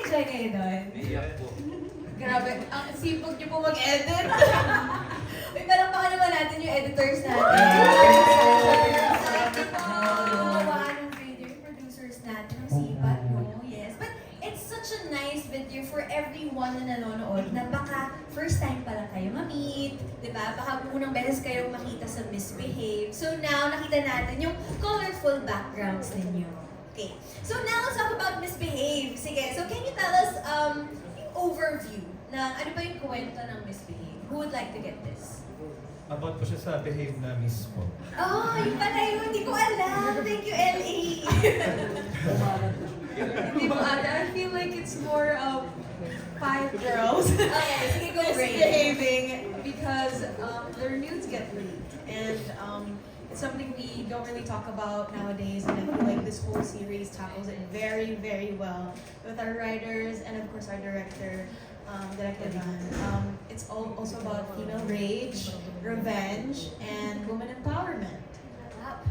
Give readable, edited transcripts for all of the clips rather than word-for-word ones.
nag-enjoy kayo doon? Iyak po. Grabe, ang sipag niyo po mag-edit. Uy, parang baka naman natin yung editors natin. Ng video, yung producers natin, ang sipag, no? Yes. But it's such a nice video for everyone na nanonood na baka first time pa lang kayo ma-meet, di ba? Baka unang beses kayong makita sa Misbehave. So now, nakita natin yung colorful backgrounds ninyo. Okay. So now, let's talk about Misbehave. Sige, so can you tell us yung overview na ano ba yung kwento ng Misbehave? Who would like to get this? About po siya sa behave na mismo. Oh, yung pala yun. Hindi ko alam. Thank you, LA. Hindi mo ata. I feel like it's more of 5 girls Okay, sige, go Ray. misbehaving because their nudes get leaked. And it's something we don't really talk about nowadays. And I feel like this whole series tackles it very, very well with our writers and of course our director, Director Van. It's also about female rage, revenge, and woman empowerment.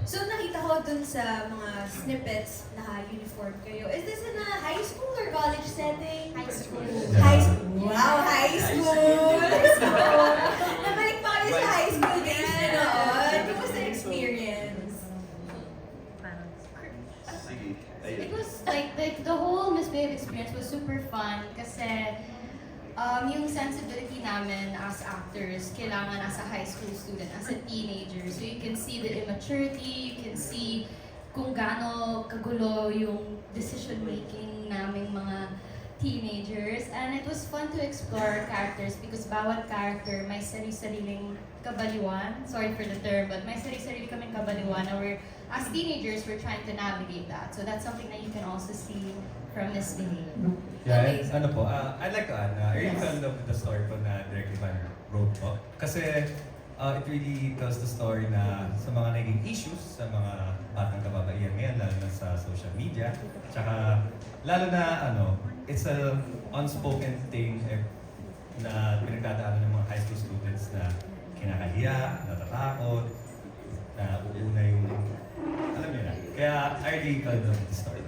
So nakita ko dun sa mga snippets na uniform kayo. Is this in a high school or college setting? High school. High school. Wow, high school. High school. Nabalik pa kayo sa high school days na noon. Kumusta yung experience? Sige. It was like the whole Misbehave experience was super fun kasi yung sensibility namin as actors, kailangan as a high school student, as a teenager. So you can see the immaturity, you can see kung gaano kagulo yung decision-making naming mga teenagers. And it was fun to explore characters because bawat character may sari-sariling kabaliwan. Sorry for the term, but may sari-sarili kaming kabaliwan na we're, as teenagers, we're trying to navigate that. So that's something that you can also see from Misbehave. Yeah, and ano po, I'd like to add, I really fell in love with the story po na Director Van wrote po. Kasi it really tells the story na sa mga naging issues sa mga batang kababaihan ngayon, lalo na sa social media. Tsaka, lalo na it's a unspoken thing na pinagdadaanan ng mga high school students na kinakahiya, natatakot, na uuna yung, alam niyo na. Kaya I really fell in love with the story.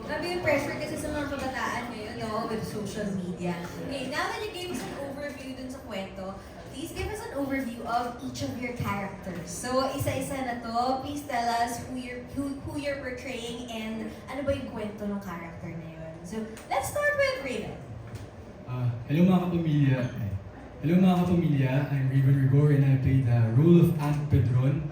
Grabe yung pressure kasi sa mga kabataan ngayon, no, with social media. Okay, now that you gave us an overview dun sa kwento, please give us an overview of each of your characters. So, isa-isa na to. Please tell us who you're portraying and ano ba yung kwento ng character na yun. So, let's start with Raven. Hello mga kapamilya. Hello mga kapamilya. I'm Raven Rigor and I play the role of Aunt Pedron.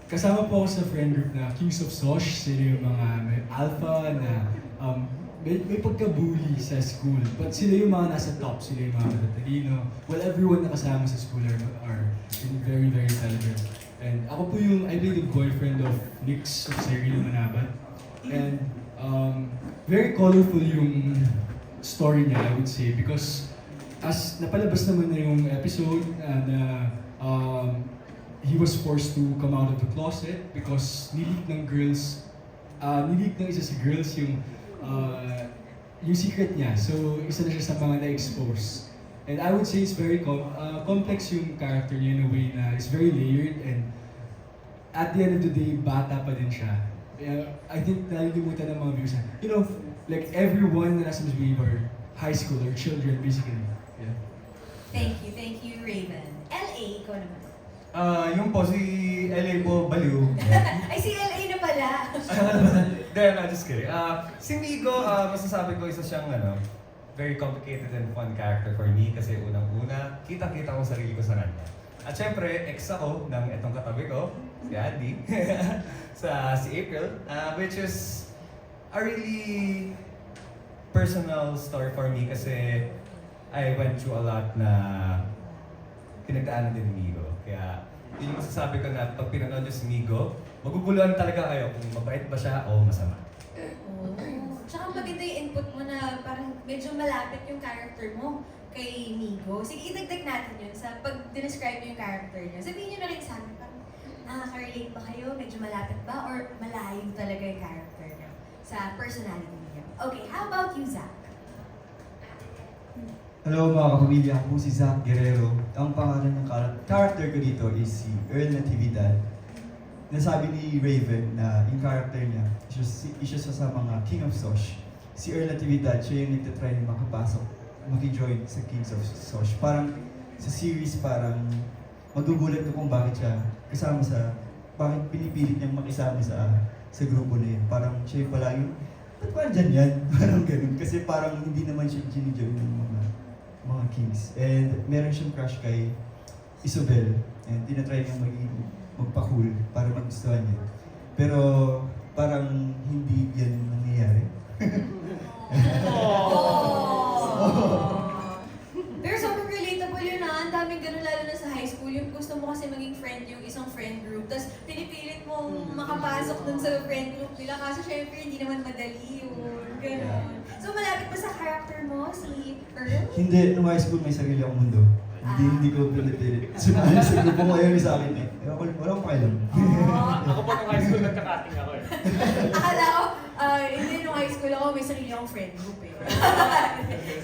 Kasama po ako sa friend group na Kings of Sosh. Sila yung mga may alpha na may pagka-bully sa school. But sila yung mga nasa top. Sila yung mga matatalino. Well, everyone na kasama sa school are very, very talented. And ako po yung, I play the boyfriend of Nix of Cyril Manabat. And very colorful yung story niya, I would say. Because as napalabas naman na yung episode na he was forced to come out of the closet because nileak ng isa sa girls yung secret niya. So, isa na siya sa mga na-expose. And I would say it's very complex yung character niya in a way na it's very layered and at the end of the day, bata pa din siya. I think nalilimutan ng mga viewers na, you know, like everyone na nasa Misbehave are high school or children basically. Yeah. Thank you, Raven. LA, ikaw naman. Yung po si LA po, baliw. Ay, si LA na pala. Then, just kidding. Si Migo, masasabi ko isa siyang very complicated and fun character for me kasi unang-una, kita-kita ko sarili ko sa kanya. At syempre, ex ako ng etong katabi ko, si Andy, si April, which is a really personal story for me kasi I went through a lot na pinagdaanan din ni Migo. Kaya, yun yung masasabi ko na pag pinanood niyo si Migo, maguguluhan talaga kayo kung mabait ba siya o masama. Tsaka maganda yung input mo na parang medyo malapit yung character mo kay Migo. Sige, idagdag natin yun sa pag describe mo yung character niya. Sabihin niyo na rin sa amin, parang nakaka-relate ba kayo? Medyo malapit ba? Or malayo talaga yung character niya sa personality niya? Okay, how about you, Zach? Hello mga kapamilya, ako po si Zach Guerrero. Ang pangalan ng character ko dito is si Earl Natividad. Nasabi ni Raven na yung character niya, isa sa mga King of Sosh. si Earl Natividad, siya yung nagtatry na makapasok, makijoin sa Kings of Sosh. Parang sa series parang magugulat ko kung bakit siya kasama sa, bakit pinipilit niyang makisama sa grupo na yun. Parang siya yung palagi, ba't ba andyan yan? Parang ganun. Kasi parang hindi naman siya ginijoin ng mga Kings. And meron siyang crush kay Isobel. And tinatry niyang magpa-cool para magustuhan niya. Pero parang hindi yan nangyayari. Pero sobrang relatable yun Ang daming ganun lalo na sa high school. Yung gusto mo kasi maging friend yung isang friend group. Tapos pinipilit mong makapasok dun sa friend group nila. Kaso syempre hindi naman madali yun. Ganun. So malapit pa sa character mo, si Earl? Hindi, nung high school may sarili akong mundo. Hindi ko pinipilit. Sumali sa grupo mo ayaw sa akin eh. Wala akong pakialam. Ako po nung high school nagka-cutting ako eh. Akala ko, hindi nung high school ako, may sarili akong friend group eh.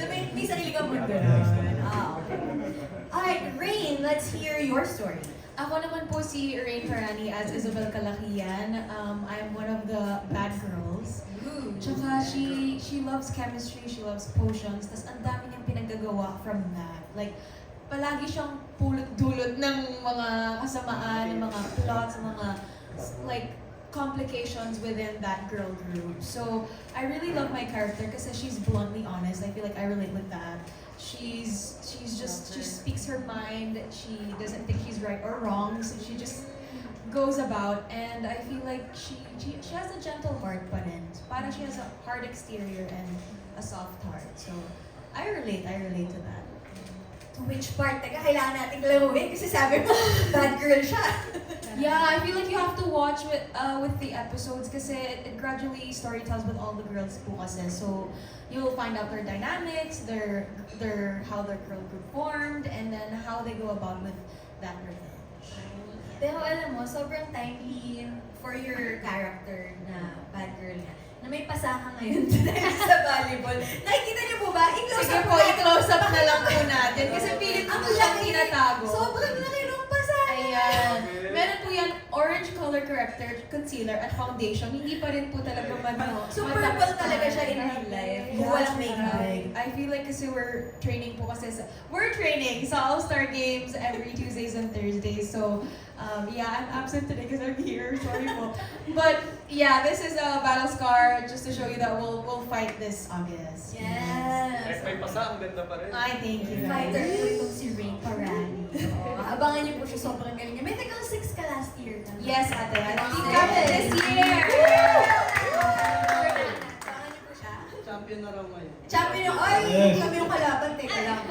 So may sarili kang mundo na. Okay. Alright, Rain, let's hear your story. Ako naman po si Rain Farani as Isabel Calaquian. I'm one of the bad girls. Tsaka she loves chemistry, she loves potions, tas ang dami niyang pinaggagawa from that. Like, palagi siyang pulot-dulot ng mga kasamaan, ng mga plots, mga like complications within that girl group. So I really love my character kasi she's bluntly honest. I feel like I relate with that. She speaks her mind. She doesn't think she's right or wrong, so she just goes about, and I feel like she has a gentle heart pa rin. Parang she has a hard exterior and a soft heart. So I relate to that. To which part? Teka, kailangan natin laruin kasi sabi mo, bad girl siya. Yeah, I feel like you have to watch with the episodes kasi it gradually storytells with all the girls po kasi. So you'll find out their dynamics, their how their girl group formed, and then how they go about with that revenge. Pero alam mo, sobrang timely for your character na bad girl nga. Na may pasaka ngayon sa volleyball. Nakikita niyo po ba? I-close Sige up po, natin. i-close up na lang po natin kasi pilit Ang mo siyang laki. tinatago. Sobrang laki ng pasaka. Ayan. Meron po yan, orange color corrector, concealer, at foundation. Hindi pa rin po talaga So purple talaga siya in real life. Yeah, Walang makeup. I feel like kasi we're training sa All-Star Games every Tuesdays and Thursdays. So, yeah, I'm absent today because I'm here. Sorry po. But, yeah, this is a battle scar just to show you that we'll fight this August. Yes. May pasa, ang ganda pa rin. I thank you. Fighter po itong si Rain Parani. Abangan niyo po siya, sobrang galing niya. May tagang 6 ka last year. Tama? Yes, ate. Team Yes. captain this year! Abangan niyo po siya. Champion na raw ngayon. Champion yung, ay, Yes. kami yung kalaban, teka lang.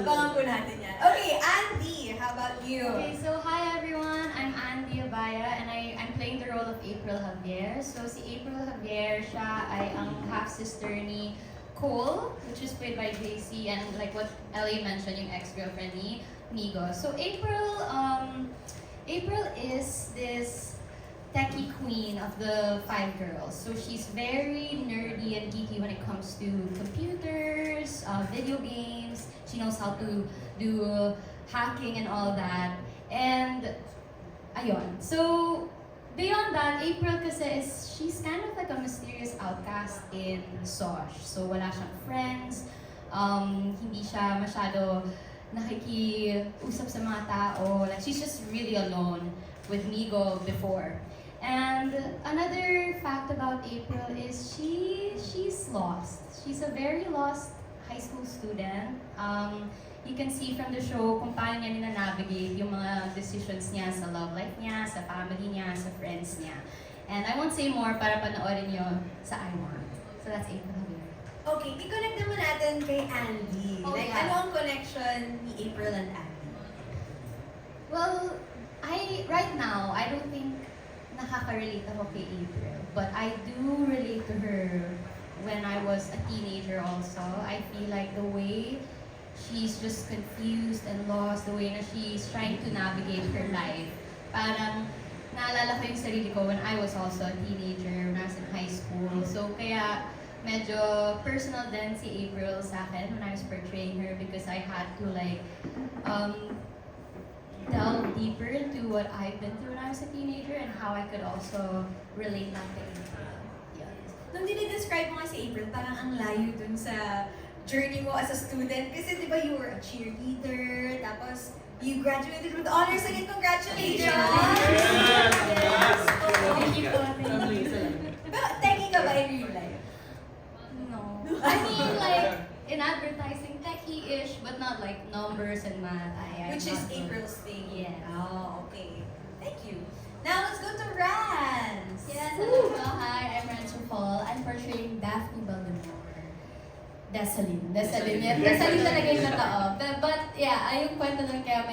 Abangan po natin yan. Okay, Andy, how about you? Okay, so hi everyone. I'm Andy Abaya and I'm playing the role of April Javier. So si April Javier, siya ay ang half-sister ni Cole, which is played by JC, and like what Ellie mentioned, yung ex-girlfriend ni Migo. So April is this techie queen of the 5 girls. So she's very nerdy and geeky when it comes to computers, video games. She knows how to do hacking and all that. And ayun. So beyond that, April kasi she's kind of like a mysterious outcast in Sosh. So wala siyang friends, hindi siya masyado nakikiusap sa mga tao. Like she's just really alone with Migo before. And another fact about April is she's lost. She's a very lost high school student. You can see from the show kung paano niya nina-navigate yung mga decisions niya sa love life niya, sa family niya, sa friends niya. And I won't say more para panoorin niyo sa I Want. So that's April Javier. Okay, i-connect naman natin kay Andy. Oh, Like, yeah. ano ang connection ni April and Andy? Well, right now, I don't think nakaka-relate ako kay April. But I do relate to her when I was a teenager also. I feel like the way she's just confused and lost, the way na she's trying to navigate her life. Parang naalala ko yung sarili ko when I was also a teenager, when I was in high school. So kaya medyo personal din si April sa akin when I was portraying her because I had to like delve deeper into what I've been through when I was a teenager and how I could also relate that to April. Yeah. nung dinidescribe mo kasi April, parang ang layo dun sa journey mo as a student. Kasi di ba you were a cheerleader, tapos you graduated with honors again. Congratulations! Yes! Thank you po. Pero techie ka ba in real life? No. I mean, like, in advertising, techie-ish, but not like numbers and math. Which is April's thing. Yes. Oh, okay. Thank you. Now let's go to Rans. Yes, hello. Hi, I'm Rancho Paul. I'm portraying Daphne Baltimore. Desaline. Desaline yan. Desaline talaga yung natao. But yeah, yung kwento nun kaya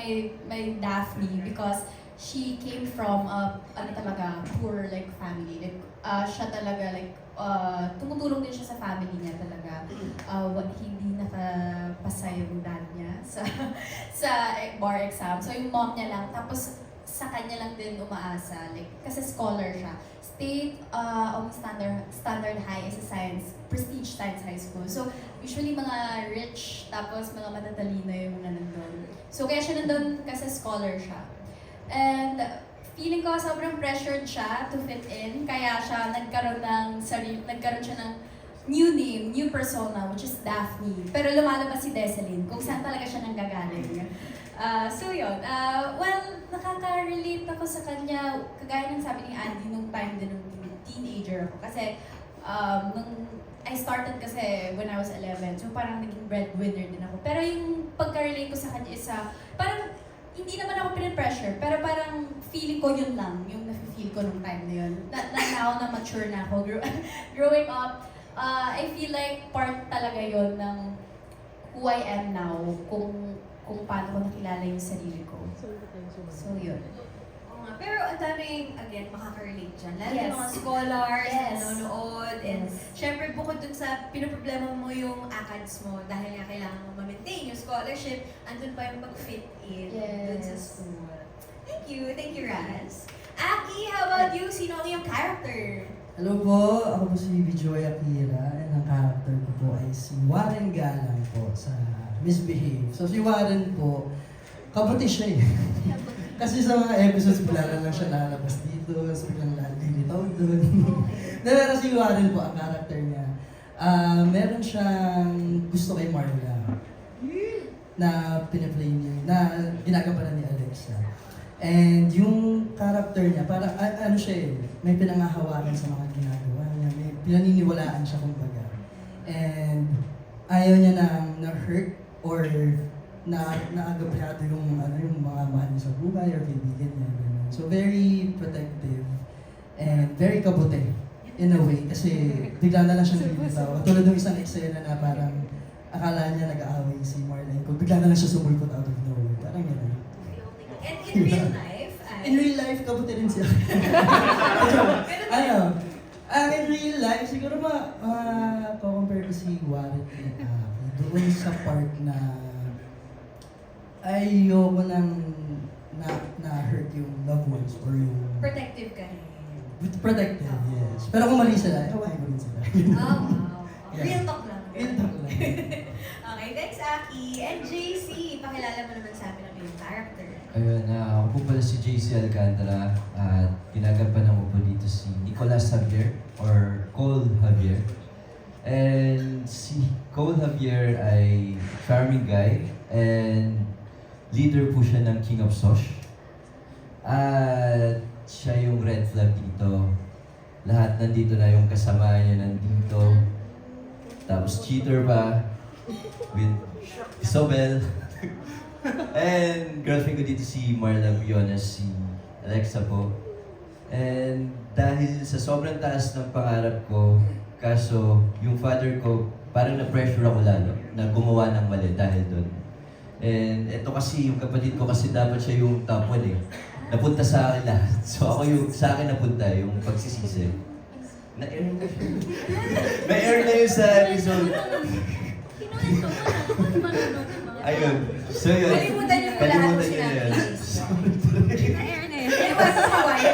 may Daphne because she came from a poor like family. Like, siya talaga like, tumutulong din siya sa family niya talaga. Hindi nakapasa yung dad niya sa bar exam. So yung mom niya lang. Tapos sa kanya lang din umaasa. Like, kasi scholar siya. State standard high is a prestige science high school. So, usually mga rich, tapos mga matatalino yung mga nandun. So, kaya siya nandun kasi scholar siya. And feeling ko sobrang pressured siya to fit in, kaya siya nagkaroon siya ng new name, new persona, which is Daphne. Pero lumalabas si Desaline, kung saan talaga siya nanggagaling. So yun, well, nakaka-relate ako sa kanya, kagaya ng sabi ni Andy nung time din nung teenager ako. Kasi, nung I started kasi when I was 11, so parang naging breadwinner din ako. Pero yung pagka-relate ko sa kanya is, parang hindi naman ako pinipressure, pero parang feeling ko yun lang, yung nafe-feel ko nung time na yun. Now na mature na ako, growing up, I feel like part talaga yun ng who I am now, kung paano ko nakilala yung sarili ko. So yun. Oo nga, pero ang daming, again, makaka-relate dyan. Lalo Yes. yung mga scholars, Yes. nanonood, and syempre bukod dun sa pinoproblema mo yung ACADS mo dahil nga kailangan mo ma-maintain yung scholarship, andun pa yung pag-fit in dun sa Yes. school. Thank you, Raz. Aki, how about you? Sino ang iyong character? Hello po, ako po si Bijoy Akira and ang character ko po ay si Warren Galang po sa Misbehave. So si Warren po, kabuti siya eh. Kasi sa mga episodes, bigla na lang siya lalabas dito, so biglang lalilitaw doon. Pero si Warren po, ang character niya, meron siyang gusto kay Marla na piniplay niya, na ginagampanan ni Alexa. And yung character niya, parang ano siya eh, may pinangahawakan sa mga ginagawa niya, may pinaniniwalaan siya kumbaga. And ayaw niya na hurt or naagabyado yung mga mahal niya sa buhay or kaibigan niya. Ganun. So very protective and very kabute in a way kasi bigla na lang siyang bibitaw. Tulad ng isang eksena na parang akala niya nag-aaway si Marlene ko, bigla na lang siya sumulpot out of nowhere. Parang gano'n. And in real life, In real life, kabute rin siya. In real life, siguro compare ko si Warren kay Aki. Doon sa part na ayoko nang na-hurt yung loved ones or yung... protective ka rin. Protective, yes. Pero kung mali sila, ewan ko rin sila. Oh, wow. Yeah. Real talk lang. Real talk lang. Okay, thanks Aki. And JC, pakilala mo naman sa amin ang iyong character. Ayun, ako po pala si JC Alcantara at ginagampanan ko po dito si Nicolas Javier or Cole Javier. And si Cole Javier ay charming guy and leader po siya ng King of Sosh. At siya yung red flag dito. Lahat nandito na yung kasama niya nandito. Tapos cheater pa with Isobel. And girlfriend ko dito si Marla Biones, si Alexa po. And dahil sa sobrang taas ng pangarap ko, kaso yung father ko, parang na-pressure ako lalo na gumawa ng mali dahil doon. And ito kasi, yung kapatid ko kasi dapat siya yung top 1 eh. Napunta sa akin lahat. So ako yung, sa akin napunta yung pagsisisi. Na-air na siya. Na-air na yun sa episode. Ayun. So yun. Kalimutan niyo po lahat ng Kalimutan niyo na sinabi. yun. Iwas sa Hawaii.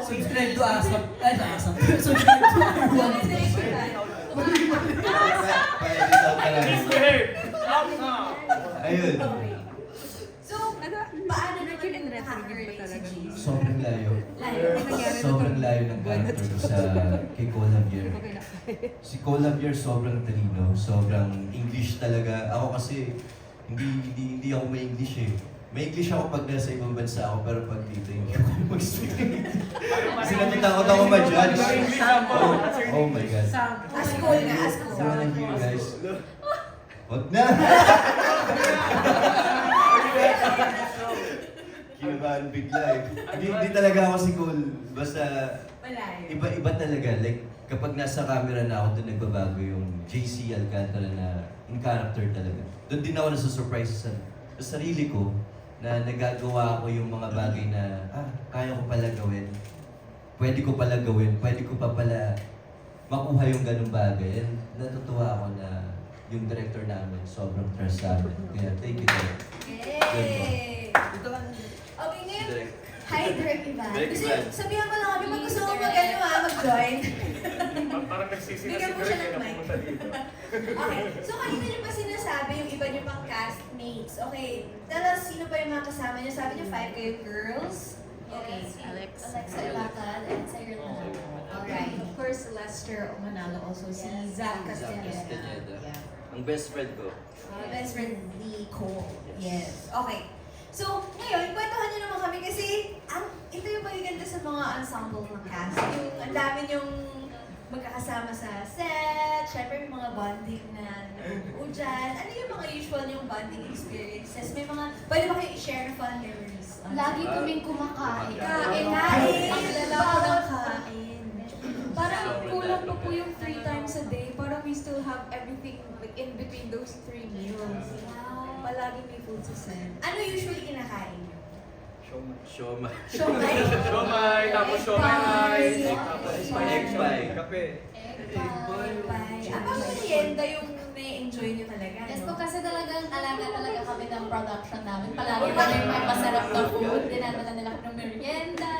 Subscribe to ASAP. Ay, sa ASAP. Subscribe to R1. Ayun. So, paano naman nakaka-relate si JC? Sobrang layo. Layo. Sobrang layo ng character ko kay Cole Javier. Si Cole Javier sobrang talino, sobrang English talaga. Ako kasi, hindi ako may English eh. May English ako pag nasa ibang bansa ako, pero pag dito, hindi ako mag-speak. Kasi natatakot ako ma-judge. Oh my God. As cool nga, as So, cool. thank you guys. Wag na! Kinabahan bigla eh. Hindi talaga ako si Cole. Basta, Malayo. iba talaga. Like, kapag nasa camera na ako, doon nagbabago yung JC Alcantara na in character talaga. Doon din ako nasa-surprise sa sarili ko na nagagawa ko yung mga bagay na, kaya ko pala gawin. Pwede ko pala gawin. Pwede ko pa pala makuha yung ganung bagay. And natutuwa ako na yung director namin sobrang trust sa amin. Kaya thank you, Direk. Yay! Okay, ngayon, Direk. hi Direk Ivan. Direk Gusto Ivan. sabihan ko lang kami, pag gusto mo mag-join. Parang nagsisina Bigyan si mo siya Greg ng na mic. pumunta dito. Okay, so kanina niyo pa sinasabi yung iba niyo pang castmates. Okay, tell us sino pa yung mga kasama niyo. Sabi niyo 5 kayo girls. Okay, Alexa Ilacad and Cyril Manalo. alright. Of course, Lester Manalo, also si Zach Castaneda. Castaneda. Yeah. Ang best friend ko. Best friend ni Cole. Yes. Okay. So, ngayon, kwentuhan niyo naman kami kasi ito yung magaganda sa mga ensemble ng cast. Yung ang dami yung magkakasama sa set, syempre may mga bonding na nabubuo dyan. Ano yung mga usual yung bonding experiences? May mga, pwede ba kayo i-share na fun memories? Lagi kaming kumakain. Kain! Alala ko ng kain. Parang kulang pa po yung 3 times a day. Parang we still have everything like in between those 3 meals. Palagi may food sa set. Ano usually kinakain niyo? Shoma. Siomay? Siomay, tapos siomay. Tapos Egg pie. Kape. Bye. Ang merienda yung na-enjoy niyo talaga, Yes no? po, kasi talagang alaga talaga kami ng production namin. Palagi kami may masarap na food. Dinadala nila kami ng merienda.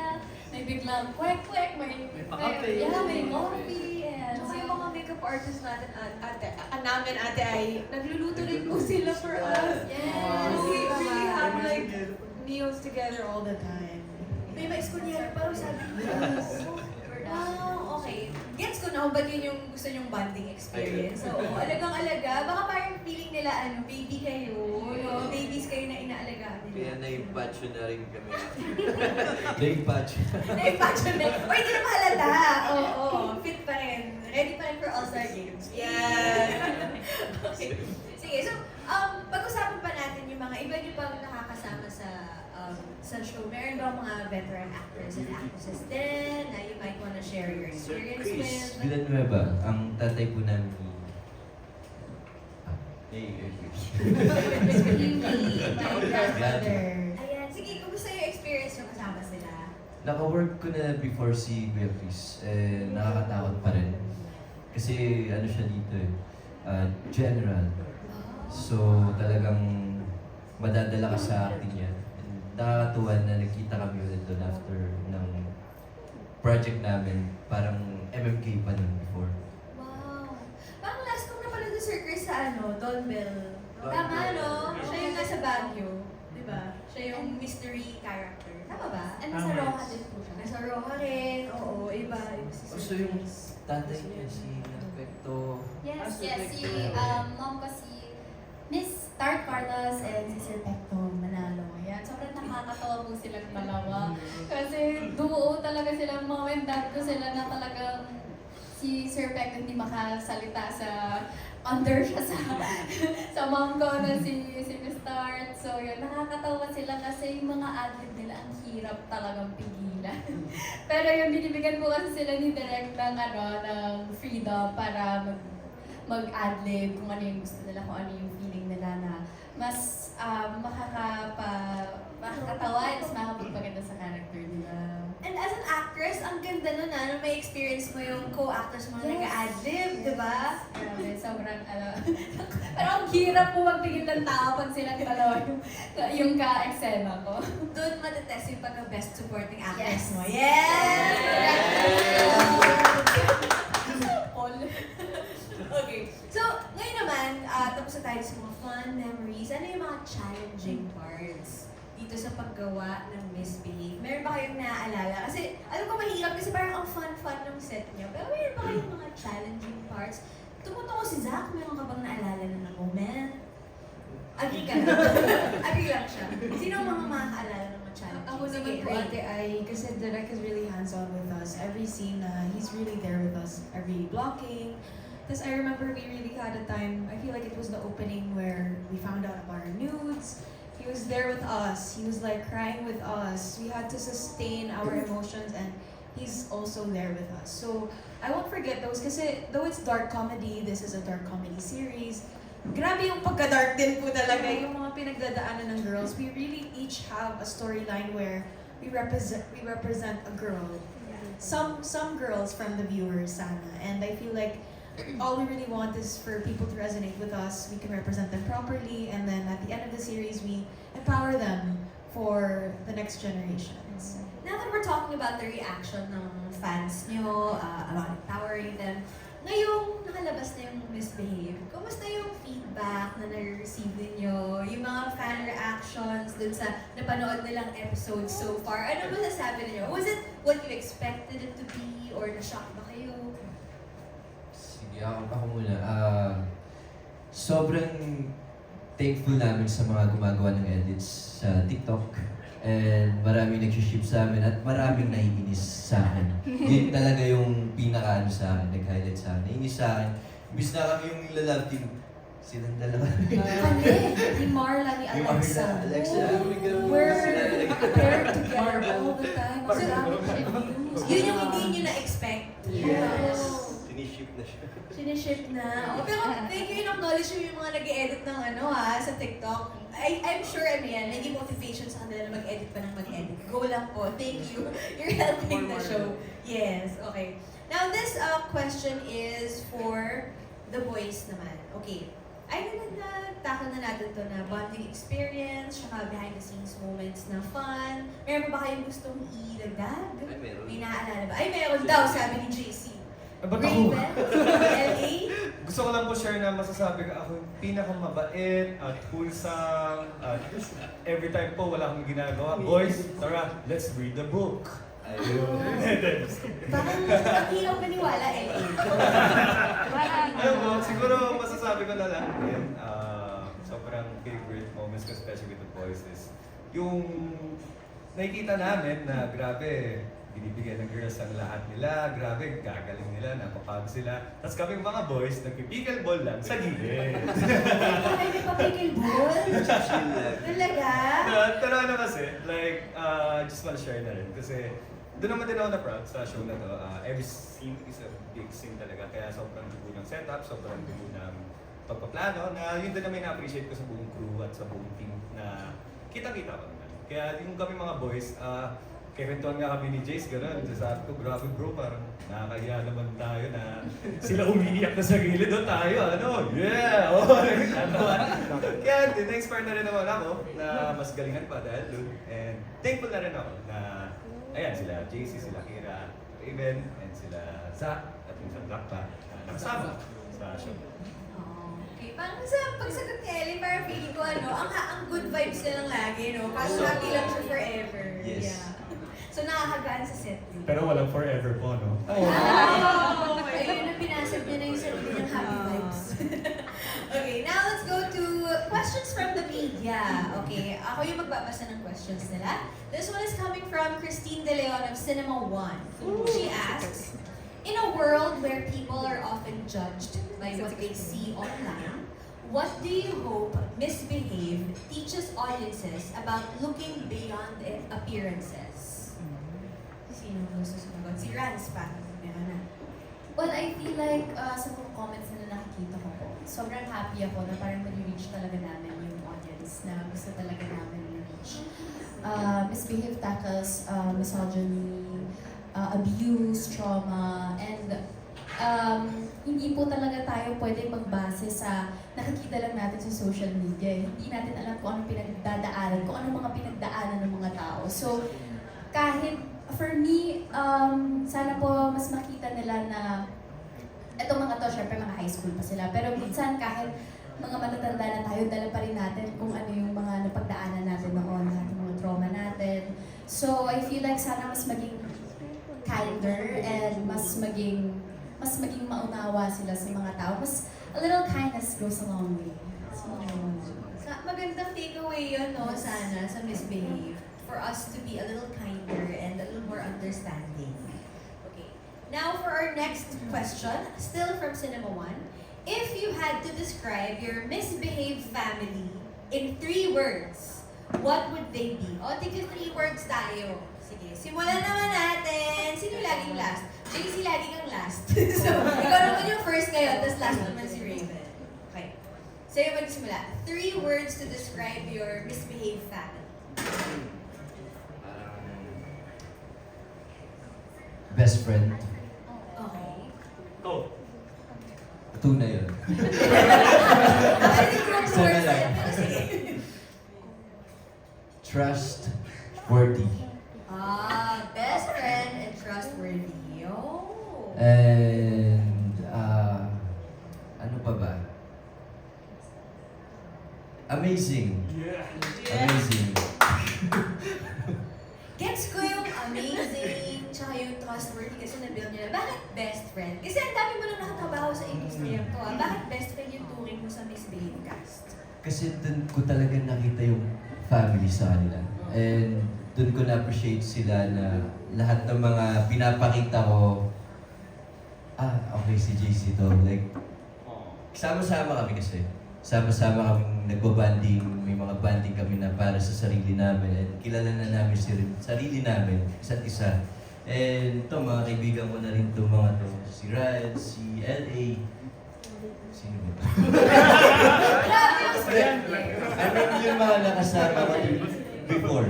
May biglang kwek-kwek, may pa-kape. yeah, may coffee. And Tsaka yung mga makeup artists natin, namin ate ay, nagluluto rin po sila for us. Yes. We really have like meals together all the time. May ma-eskunyari pa sabi niyo. Wow, okay. Gets ko na kung ba't yun yung gusto nyong bonding experience. So, alagang-alaga. Baka parang feeling nila, baby kayo. No? Babies kayo na inaalagaan Kaya nila. naimpacho na rin kami. Naimpacho. Naipacho na. O, hindi na mahalata. Oo, fit pa rin. Ready pa rin for All-Star Games. Yeah. Okay. Sige, so, pag-usapan pa natin yung mga iba niyo pang nakakasama sa show. Meron ba mga veteran actors and actresses din na you might wanna share your Sir experience Chris with? Villanueva, ang tatay po namin ni... Chris. My grandmother. Ayan, sige, kumusta yung experience yung kasama sila? Naka-work ko na before si Kuya Chris. Nakakatakot pa rin. Kasi ano siya dito general. So talagang madadala ka sa acting niya. And nakakatuwa na nagkita kami ulit doon after ng project namin. Parang MMK pa nun before. Wow. Parang last ko na pala si Sir Chris sa Don Bell. Don Tama, Bell. no? Siya yung nasa Baguio. Di ba? Siya yung mystery character. Tama ba? And nasa Roja din po siya. Nasa Roja rin. Oo, iba. Si Sir So yung Chris. tatay niya, si Perfecto. Yes, si mom ko si Miss Tart Carlos and si Sir Pecto Manalo. Yan, sobrang nakakatawa po silang dalawa. Kasi duo talaga silang mom and dad ko sila na talagang si Sir Pecto hindi makasalita sa under siya sa mom ko na si Miss Tart. So yun, nakakatawa sila kasi yung mga adlib nila ang hirap talagang pigilan. Pero yung binibigyan po kasi sila ni Direk ng ng freedom para mag-adlib kung ano yung gusto nila, kung ano yung feeling nila na mas makakatawa at mas makapagpaganda sa character nila. And as an actress, ang ganda nun na may experience mo yung co-actors mo na Yes. nag-adlib, di ba? Grabe, sobrang pero ang hirap po magpigil ng tao pag silang dalawa yung ka-eksena ko. Doon matetest yung pagka-best supporting Yes. actress mo. Yes! All. Okay. So, ngayon naman, tapos na tayo sa mga fun memories. Ano yung mga challenging parts dito sa paggawa ng Misbehave? Meron ba kayong naaalala? Kasi alam ko mahirap kasi parang ang fun-fun ng set niyo. Pero meron ba kayong mga challenging parts? Tumutungo si Zach, meron ka bang naalala na moment? Agree ka na? Agree lang siya. Sino ang mga makakaalala ng mga challenging? Ako naman po, Ray. Ate Ai, kasi Direk is really hands-on with us. Every scene, he's really there with us. Every blocking. Because I remember we really had a time, I feel like it was the opening where we found out about our nudes. He was there with us. He was like crying with us. We had to sustain our emotions and he's also there with us. So I won't forget those kasi though it's dark comedy, this is a dark comedy series. Grabe yung pagka-dark din po talaga, yung mga pinagdadaanan ng girls. We really each have a storyline where we represent a girl. Some girls from the viewers, sana. And I feel like all we really want is for people to resonate with us. We can represent them properly, and then at the end of the series, we empower them for the next generations. Now that we're talking about the reaction ng fans nyo, about empowering them, ngayong nakalabas na yung Misbehave, kumusta yung feedback na nare-receive ninyo? Yung mga fan reactions dun sa napanood nilang episodes so far? Ano masasabi ninyo? Was it what you expected it to be? Or na-shock ba kayo? Sige, ako muna. Sobrang thankful namin sa mga gumagawa ng edits sa TikTok. And maraming nag-ship sa amin at maraming naiinis sa akin. Yun talaga yung pinaka-ano sa akin, nag-highlight sa akin. Naiinis sa akin. Imbis na kami yung love team, silang dalawa. Kami, ni Marla, ni Yung mga Alexa. Alexa, We're paired together all the time. Ang daming reviews. Yun yung hindi nyo na-expect. Yes. Siniship na siya. Siniship na. Oh, pero thank you, in-acknowledge yung mga nag-edit ng sa TikTok. I'm sure yan, naging motivation sa kanila na mag-edit pa ng mag-edit. Go lang po. Thank you. You're helping the show. Yes, okay. Now this question is for the boys naman. Okay. Ay, na-tackle na natin to na bonding experience, saka behind the scenes moments na fun. Meron ba kayong gustong i-dagdag? Ay, meron. May naaalala ba? Ay, meron daw, sabi ni JC. Ba't ako? Raven? LA? Gusto ko lang po share na masasabi ko ako yung pinakamabait at wholesome at every time po wala akong ginagawa. Boys, tara, let's read the book. Ayun. Parang ang hirap maniwala, LA. Ayun po, siguro masasabi ko na lang din, sobrang favorite moments ko, especially with the boys, is yung nakikita namin na grabe, binibigyan ng girls ang lahat nila, grabe, gagaling nila, napapagod sila. Tapos kaming mga boys, nagpipickleball lang sa gilid. Ay, may pa-pickleball? Talaga? Pero ano kasi, like, just wanna share na rin. Kasi doon naman din ako na-proud sa show na to. Every scene is a big scene talaga. Kaya sobrang dugo ng setup, sobrang dugo ng pagpaplano. Na yun din naman na-appreciate ko sa buong crew at sa buong team na kita-kita ko naman. Kaya yung kami mga boys, kwentuhan nga kami ni Jace, gano'n. Sabi ko, grabe bro, parang nakakahiya naman tayo na sila umiiyak na sa gilid o tayo, ano? Yeah! Oh, kaya na-inspire na rin naman ako na mas galingan pa dahil doon. And thankful na rin ako na, ayan, sila JC, sila Kira, Raven, and sila Zach, at yung sa Black pa, nakasama sa show. Okay, parang sa pagsagot ni Ellie, parang feeling ko ang good vibes na lang lagi, no? Parang happy lang siya forever. Yes. Yeah. So nakakagaan sa set din. Pero walang forever po, no? Oh! Ayun ang pinasag niya na yung sarili niyang happy vibes. Okay, now let's go to questions from the media. Okay, ako yung magbabasa ng questions nila. This one is coming from Christine De Leon of Cinema One. She asks, in a world where people are often judged by what they see online, what do you hope Misbehave teaches audiences about looking beyond appearances? Sino gusto sumagot? Si Rans pa. Meron na. Well, I feel like sa mga comments na nakikita ko po, sobrang happy ako na parang nag-reach talaga namin yung audience na gusto talaga namin i-reach. Misbehave tackles misogyny, abuse, trauma, and hindi po talaga tayo pwede magbase sa nakikita lang natin sa social media. Hindi natin alam kung anong pinagdadaanan, kung anong mga pinagdaanan ng mga tao. So, kahit for me, sana po mas makita nila na etong mga to, syempre mga high school pa sila. Pero minsan kahit mga matatanda na tayo, dala pa rin natin kung ano yung mga napagdaanan natin noon, lahat ng mga trauma natin. So, I feel like sana mas maging kinder and mas maging maunawa sila sa mga tao. Mas a little kindness goes a long way. So, Magandang takeaway yun, no, sana, sa Misbehave. For us to be a little kinder and a little more understanding. Okay. Now, for our next question, still from Cinema One. If you had to describe your Misbehave family in 3 words, what would they be? O, tigil 3 words tayo. Sige, simulan naman natin. Sino laging last? JC laging ang last. So, ikaw naman yung first ngayon, tapos last naman si Raven. Okay. Sa'yo magsimula. 3 words to describe your Misbehave family. Best friend. Okay. Go. Tuna yun. I think wrong Sana words lang. eh, pero sige. Trustworthy. Best friend and trustworthy. Oh. And, ano pa ba? Amazing. Yeah. Amazing. Gets ko yung amazing, tsaka yung trustworthy kasi na-build nila. Bakit best friend? Kasi ang dami mo na nakatrabaho sa industriya to. Bakit best friend yung turing mo sa Misbehave cast? Kasi dun ko talaga nakita yung family sa kanila. And dun ko na-appreciate sila na lahat ng mga pinapakita ko, okay si JC to. Like, sama-sama kami kasi. Sama-sama kami nagbabanding, may mga banding kami na para sa sarili namin. And kilala na namin sarili namin, isa't isa. And ito, mga kaibigan ko na rin ito, mga to. Si Ryan, si LA. Sino ba? Grabe yung I mean, yung mga nakasama ko before.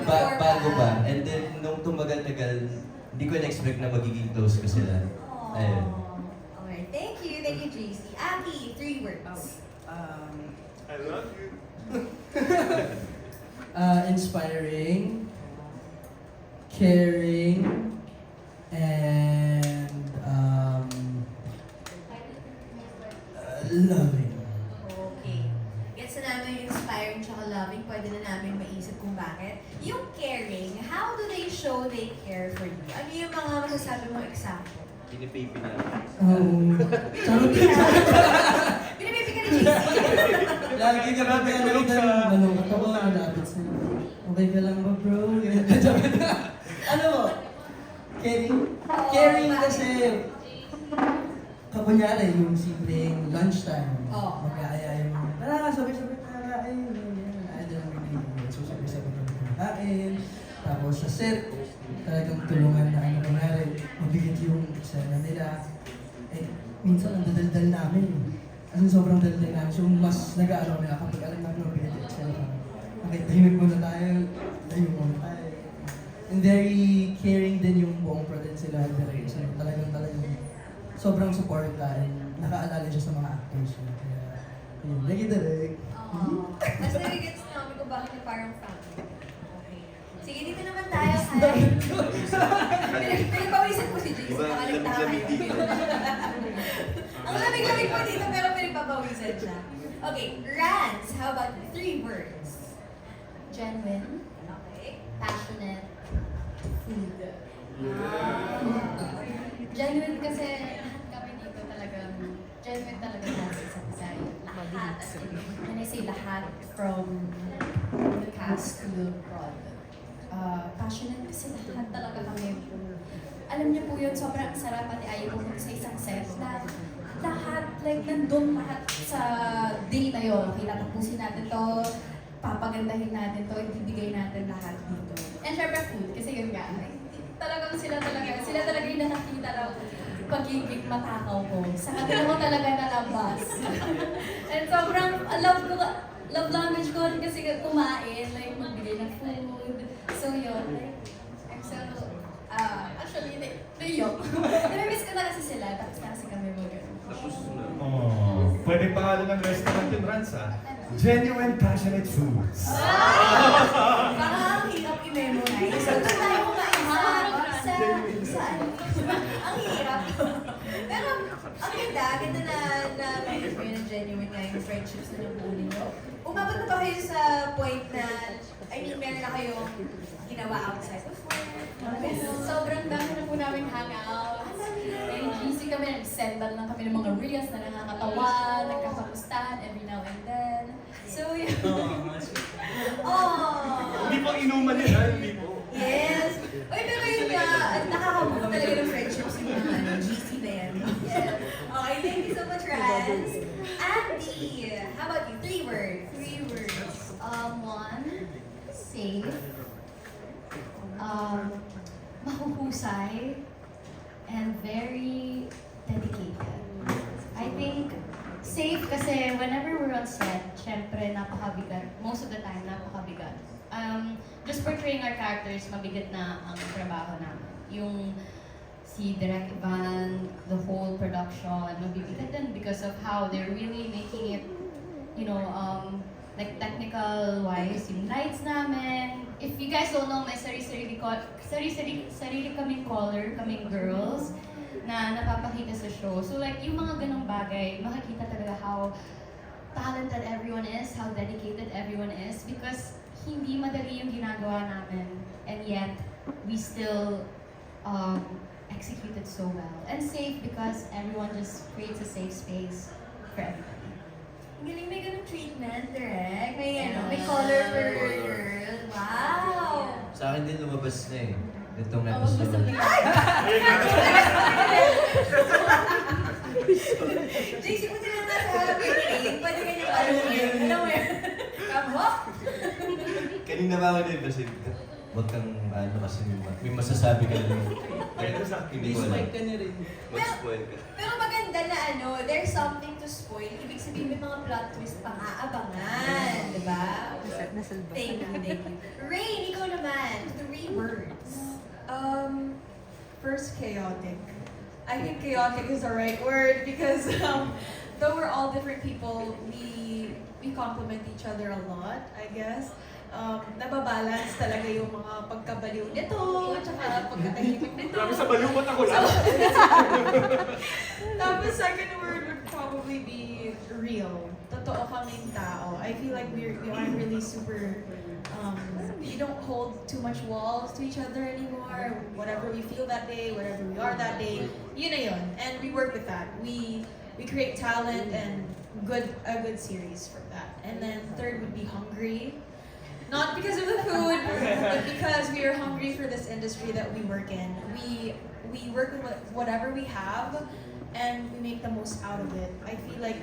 Bago pa. And then, nung tumagal-tagal, hindi ko na-expect na magiging close ko sila. Ayun. Okay, thank you, JC. Aki, 3 words. I love you. Inspiring, caring, and loving. Okay. Gets na namin yung inspiring tsaka loving. Pwede na namin maisip kung bakit. Yung caring, how do they show they care for you? Ano yung mga masasabi mo example? Pinipipi na. Charot. Binibibi ka ni JC. Lagi ka ba Tulog talaga sa- malungkot ako, malapit sa'yo. Okay ka lang ba, bro? Ano mo? Caring kasi kapunyari yung simpleng lunchtime. Oo. Mag-aaya yung tara, sabay-sabay kakain. Ay, din ang binibigyan. So, sabay-sabay kami kumakain. Tapos sa set, talagang tulungan na ano kunyari, mabigat yung eksena nila. Eh, minsan ang dadaldal namin. As in, sobrang daldal namin. So, mas nag-aaraw na kapag alam namin mabigat yung eksena. Okay, tahimik muna tayo. Tahimik muna tayo. And very caring din yung buong product sila. Very, so, talagang sobrang supporta and nakaalala siya sa mga actors. Kaya, yun. Lagi direct. Mas nagigets namin kung bakit yung parang family. Okay. Sige, dito naman tayo kay... Pinagpawisan ko si JC. Nakaligta kayo. Ang lamig-lamig po dito pero pinagpapawisan siya. Okay, Rans, how about 3 words? Genuine, Okay. passionate, food. Genuine kasi lahat kami dito talagang genuine talaga sa isa't isa. Lahat. When I say lahat, from the cast to the prod. Passionate kasi lahat talaga kami. Alam niyo po yun, sobrang sarap at ayaw pumunta sa isang set na lahat, like nandun lahat sa day na yun. Okay, tatapusin natin to, papagandahin natin to, ibibigay natin lahat dito. And syempre food, kasi yun nga, talagang sila talaga yung nakakita raw pagiging matakaw ko. Sa kanila ko talaga nalabas. And sobrang love language ko rin kasi kumain, like magbigay ng food. So yun, like, I'm so, actually, yun. Namimiss ko na kasi sila, tapos na kasi kami mag Oh, pwede pangalan ng restaurant yung Rans, Genuine Passionate Foods. Baka ang hirap i-memorize. So, doon tayo kumain sa ang hirap. Pero, ang ganda na may genuine nga yung friendships na nabuo ninyo. Umabot na ba kayo sa point na I mean, meron na kayong ginawa outside of work? Mga ganun. Sobrang dami na po namin hangouts. And busy kami, nag-send lang kami ng mga reels na nakakatawa, nagkakamustahan every now and then. So, yun. Oh! Hindi po inuman yun, ha? Hindi po. Yes! Uy, pero yun nga, nakakabuo talaga ng friendships yung mga GC na yan. Yes. Okay, thank you so much, Rans. Andy, how about you? 3 words. 3 words. One, safe. Mahuhusay. And very dedicated. I think safe kasi whenever we're on set, syempre napakabigat. Most of the time, napakabigat. Just portraying our characters, mabigat na ang trabaho namin. Yung si Direk Ivan, the whole production, mabibigat din because of how they're really making it, you know, like technical-wise, yung lights namin. If you guys don't know, may sarili kaming color, kaming girls, na napapakita sa show. So like, yung mga ganong bagay, makikita talaga how talented everyone is, how dedicated everyone is, because hindi madali yung ginagawa namin, and yet, we still execute it so well. And safe because everyone just creates a safe space for everybody. Ang galing, may ganun treatment, direct. May color per girl. Wow! Sa akin din lumabas na eh. Itong Oh, episode. JC, kung sila nasa pinilin, pwede ka niyang alam mo yun. Kamo? Kanina ba ako din kasi huwag kang ano kasi may masasabi ka lang. Hindi ko alam. Mag-spoil ka. Pero maganda na there's something to spoil. Ibig sabihin may mga plot twist pang aabangan. Diba? Thank you. Rain, ikaw naman. 3 words. First, chaotic. I think chaotic is the right word because though we're all different people, we complement each other a lot, I guess. Nababalance talaga yung mga pagkabaliw nito, tsaka pagkatahimik nito. Grabe sa balubot ako lang. Tapos second word would probably be real. Totoo kaming tao. I feel like we aren't really super, we don't hold too much walls to each other anymore. Whatever we feel that day, whatever we are that day, yun na yun. And we work with that. We create talent and a good series from that. And then third would be hungry. Not because of the food, but because we are hungry for this industry that we work in. We work with whatever we have, and we make the most out of it. I feel like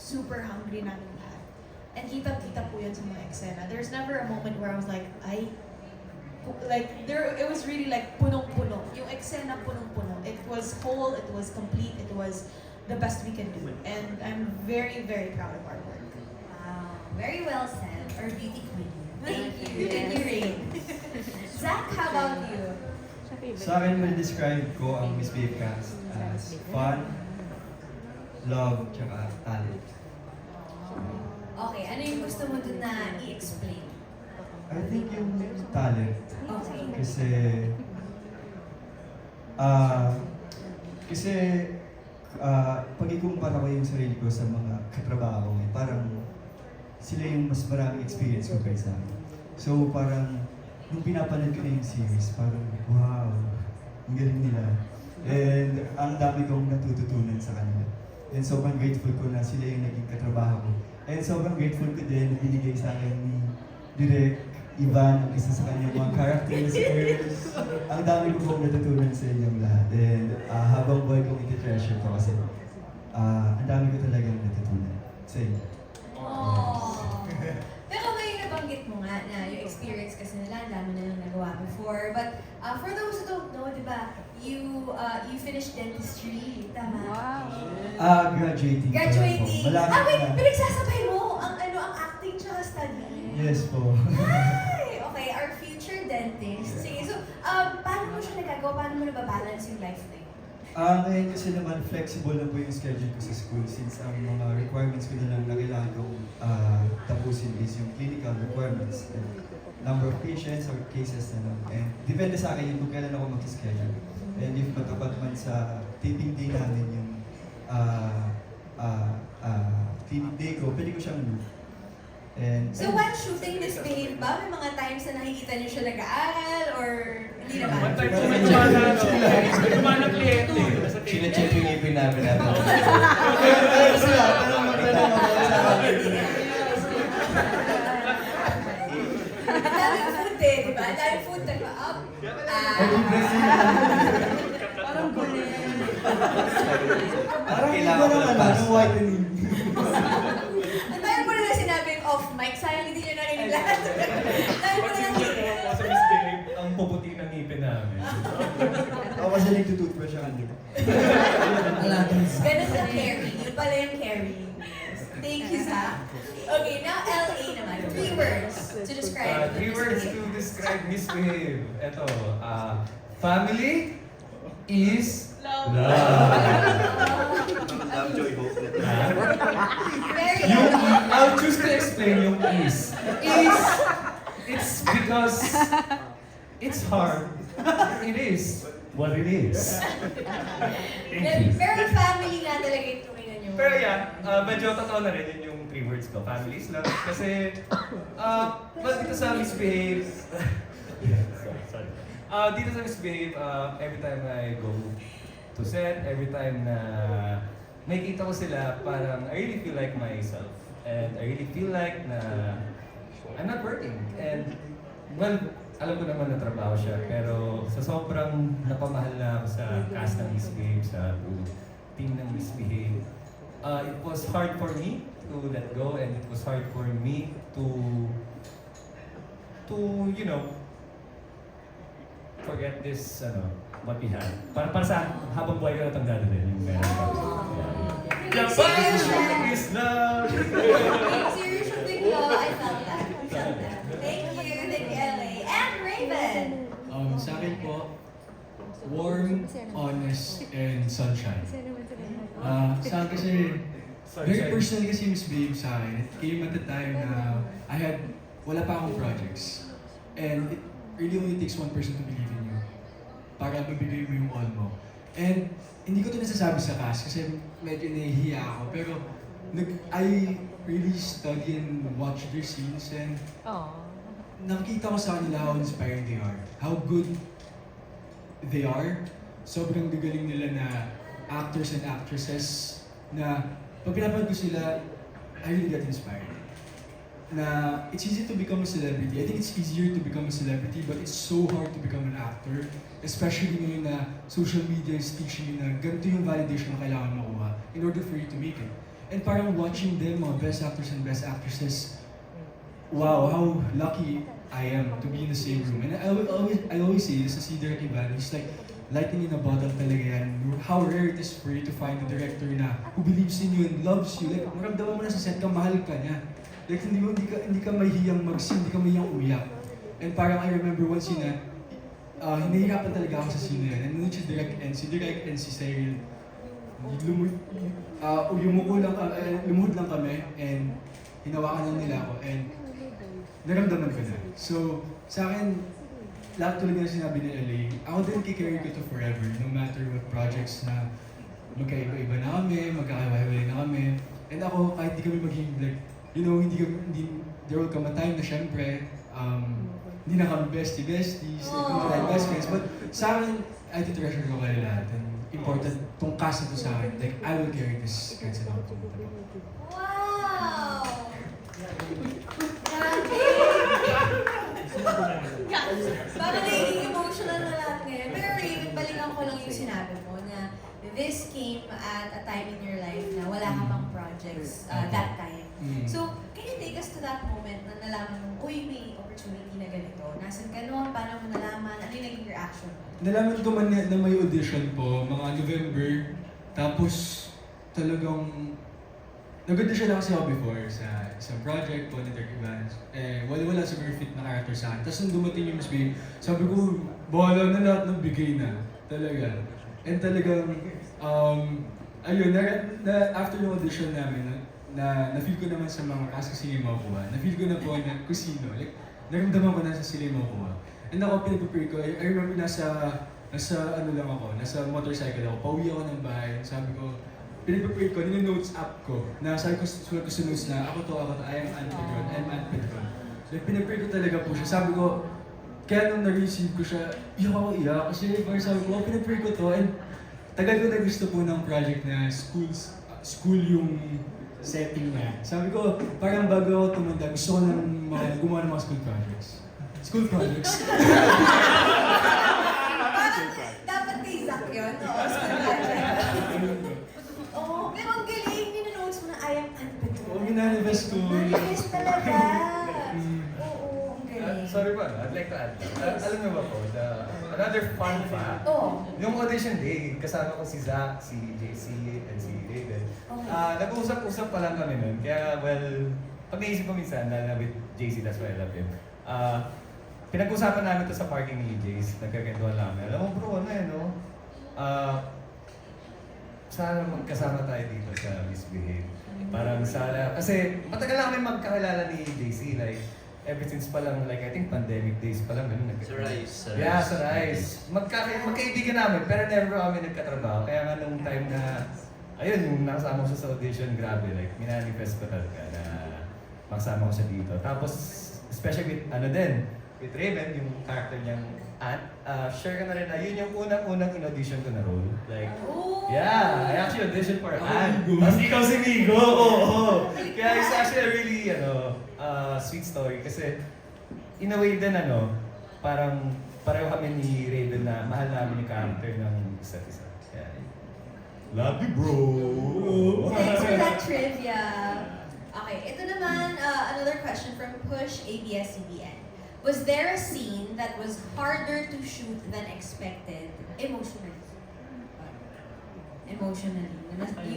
super hungry namin lahat. And kita-kita po yun sa mga eksena. There's never a moment where I was like, it was really like punong-puno. Yung eksena punong-puno. It was whole, it was complete, it was the best we can do. And I'm very, very proud of our work. Wow. Very well said. Our beauty queen. Thank you. Thank you, Rain. Zach, how about you? Sa akin, may describe ko ang Miss Babe Cast as fun, love, tsaka talent. Okay, ano yung gusto mo dun na i-explain? I think yung talent. Okay. Kasi pag ikumpara ko yung sarili ko sa mga katrabaho ko, parang sila yung mas maraming experience ko kaysa akin. So parang, nung pinapanood ko na yung series, parang wow, ang galing nila. And ang dami kong natututunan sa kanila. And sobrang grateful ko na sila yung naging katrabaho ko. And sobrang grateful ko din na binigay sa akin ni Direk Ivan, ang isa sa kanyang mga characters. Ang dami ko pong natutunan sa inyong lahat. And habang buhay kong iti-treasure ko kasi ang dami ko talagang natutunan sa inyo. Aww. Pero ngayon nabanggit mo nga na yung experience kasi nila, ang dami na yung nagawa before. But for those who don't know, di ba, you finished dentistry, tama? Graduating. Graduating. Malapit Wait, na. pinagsasabay mo ang acting tsaka study. Yes po. Hi! Okay, our future dentist. Sige, so, paano mo siya nagagawa? Paano mo nababalance yung life na yun? Ngayon kasi naman flexible na po yung schedule ko sa school since ang mga requirements ko na lang na kailangan kong tapusin is yung clinical requirements and number of patients or cases na lang. And depende sa akin yung kung kailan ako mag-schedule. And if matapat man sa taping day namin yung clinic day ko, pwede ko siyang And So while shooting Misbehave ba, may mga times na nakikita niyo siya nag-aaral or hindi naman? One time po may tumana kliyente. Chine-check yung ngipin namin natin. Ay, sila, parang magtanong ako sa akin. Ang daming food eh, di ba? Ang daming food, nag-up. Parang gulit. Parang Kailangan iba ko naman, pass. ng whitening. Ang dami ko na sinabing off mic, sayang hindi niyo narinig lahat. Ang dami ko na Siguro po sa misbehave. Ang puputi ng ngipin namin. Ako kasi nagtutoothbrush ang hindi. Ganun sa Carrie. Yun pala yung Carrie. Thank you, Zach. Okay, now LA naman. 3 words to describe. 3 words to describe Misbehave. Ito, family is Love. Love, joy, hope. Very Yung, LA. I'll choose to explain yung is. Is, it's because it's hard. It is what it is. Pero family nga talaga yung turingan nyo. Pero yeah, medyo totoo na rin yun yung 3 words ko. Family is love. Kasi, well, dito sa Misbehave, dito sa Misbehave, every time I go to set, every time na nakikita ko sila, parang I really feel like myself. And I really feel like na I'm not working. And, well, alam ko naman na trabaho siya, pero sa sobrang napamahal na ako sa cast ng Misbehave, sa team ng Misbehave, it was hard for me to let go, and it was hard for me to you know, forget this, what we had. Para sa habang buhay ko natanda din yung meron ko. The passion is love! Serious shooting ko, I felt that. I felt that. Thank you, LA. And Raven. Sa akin po, warm, honest, and sunshine. Sa akin kasi, very personal kasi Miss Babe sa akin. It came at the time na wala pa akong projects. And it really only takes one person to believe in you para mabigay mo yung all mo. And hindi ko ito nasasabi sa cast kasi medyo nahihiya ako. Pero I really study and watch their scenes and nakikita ko sa kanila how inspiring they are. How good they are. Sobrang gagaling nila na actors and actresses na pag pinapanood ko sila, I really get inspired. Na it's easy to become a celebrity. I think it's easier to become a celebrity, but it's so hard to become an actor. Especially ngayon na social media is teaching you na ganito yung validation na kailangan makuha in order for you to make it. And parang watching them, mga best actors and best actresses, wow, how lucky I am to be in the same room. And I always say this, si Derek Ivan, he's like, lightning in a bottle talaga yan. How rare it is for you to find a director na who believes in you and loves you. Like, maramdaman mo na sa set ka, mahal ka niya. Like, hindi ka mahihiyang mag-scene, hindi ka mahihiyang umiyak. And parang I remember one scene na, hinahirapan talaga ako sa scene na yun. And then si Direk and si Cyril, lumuhod lang kami and hinawakan lang nila ako and naramdaman ko na. So, sa akin, lahat tulad na sinabi ni LA, ako din kikarry ko to forever, no matter what projects na magkaiba-iba na kami, magkakahiwalay na kami. And ako, kahit di kami maging like, you know, there will come a time na syempre, hindi na kami besties, hindi na tayo best friends. But sa akin, I treasure ko kayo lahat. And important, tong cast na to sa akin, like, I will carry this kahit sa mga pumunta. Wow! Parang nagiging emotional na lahat ngayon. Pero Raven, balikan ko lang yung sinabi mo na this came at a time in your life na wala ka pang projects that time. So, can you take us to that moment na nalaman mo, uy, may opportunity na ganito. Nasaan ka noon? Paano mo nalaman? Ano yung naging reaction mo? Nalaman ko man na may audition po, mga November. Tapos, talagang nag-audition ako kasi ako before sa isang project po ni Dirk Evans. Wala super fit na character sa akin. Tapos nung dumating yung Miss Babe, sabi ko, bahala na lahat ng bigay na. Talaga. And talagang, ayun, after yung audition namin, na-feel ko naman sa mga cast kasi yung makukuha. Na-feel ko na po na kung sino. Like, naramdaman ko na sa sila yung makukuha. And ako, pinag-prepare ko, I remember nasa motorcycle ako, pauwi ako ng bahay. Sabi ko, piniprepare ko, nino-notes app ko, na sabi ko, sulat ko sa notes na, ako to, I am Ant Pedron, I'm Ant Pedron. So, piniprepare ko talaga po siya. Sabi ko, kaya nung na-receive ko siya, iyak. Kasi parang sabi ko, piniprepare ko to, and tagal ko na gusto po ng project na school yung setting niya. Sabi ko, parang bago ako tumanda, gusto ko nang gumawa ng mga school projects. School projects? Dapat kay Zach yun. Oo, school project. Oo, pero ang galing, ninonotes mo na I am Ant Pedron. Oo, minanifest ko. Manifest talaga. Mm. Oo, ang galing. Sorry ba, I'd like to add. Alam niyo ba po, another fun fact, Oo. yung audition day, kasama ko si Zach, si JC, and si Raven. Nag-uusap-usap pa lang kami nun. Kaya, well, pag naisip ko minsan, na with JC, that's why I love him. Pinag-usapan namin to sa parking ni Jace, nagkakentuhan namin. Alam mo bro, ano yan, no? Sana magkasama tayo dito sa Misbehave. Parang sana, kasi matagal na kami magkakilala ni JC, like, ever since pa lang, like, I think pandemic days pa lang, ganun. Sa Rise. Yeah, sa Rise. Magkaibigan namin, pero never kami nagkatrabaho. Kaya nga nung time na, ayun, yung nakasama ko siya sa audition, grabe, like, minanifest ko talaga na makasama ko siya dito. Tapos, especially with, with Raven, yung character niyang Ant, share ka na rin na yun yung unang-unang in-audition ko na role. Like, yeah, I actually auditioned for Ant. Tapos ikaw si Migo, oo. Kaya it's actually a really, sweet story. Kasi, in a way din, parang pareho kami ni Raven na mahal namin yung character ng isa't isa. Yeah. Love you, bro! Thanks for that trivia. Okay, ito naman, another question from Push ABS-CBN. Was there a scene that was harder to shoot than expected emotionally? Emotionally.